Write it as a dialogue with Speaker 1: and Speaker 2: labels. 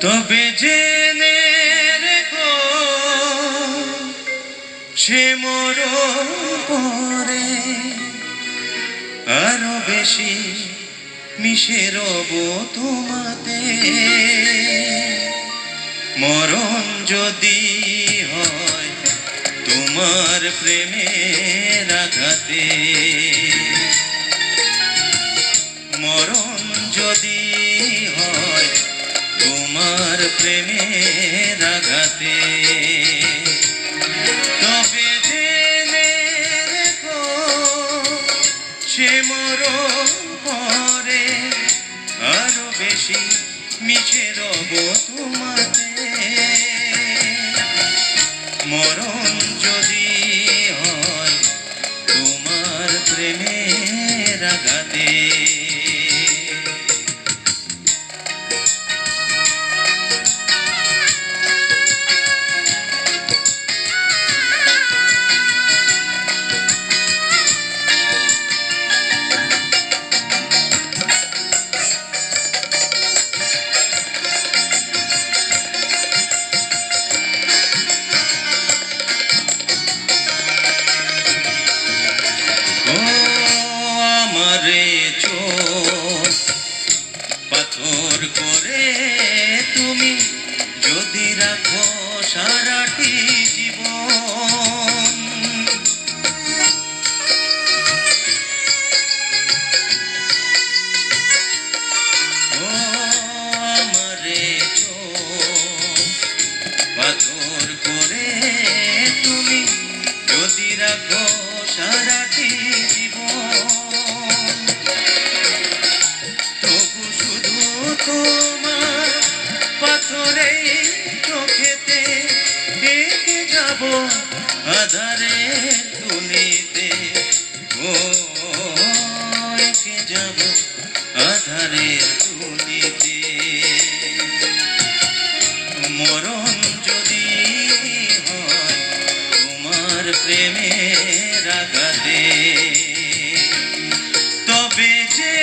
Speaker 1: তবে জেনে রেখো সে মরণ পরে আরো বেশি মিশে রব তোমাতে। মরণ যদি হয় তোমার প্রেমের আঘাতে, মরণ যদি হয় তোমার প্রেমের আঘাতে, তবে জেনে রেখো সে মরণ পরে আরো বেশি মিশে রব তোমাতে। মরণ যদি হয় তোমার প্রেমের আঘাতে। পাথর করে তুমি যদি রাখো সারাটি জীবন, ও আমারে পাথর করে তুমি যদি রাখো সারাটি জীবন, তবু শুধু তোমার পাথরে চোখেতে এঁকে যাব আধারের তুলিতে। ও এঁকে যাব আধারের তুলিতে। মরণ যদি হয় তোমার প্রেমের আঘাতে, তবে যে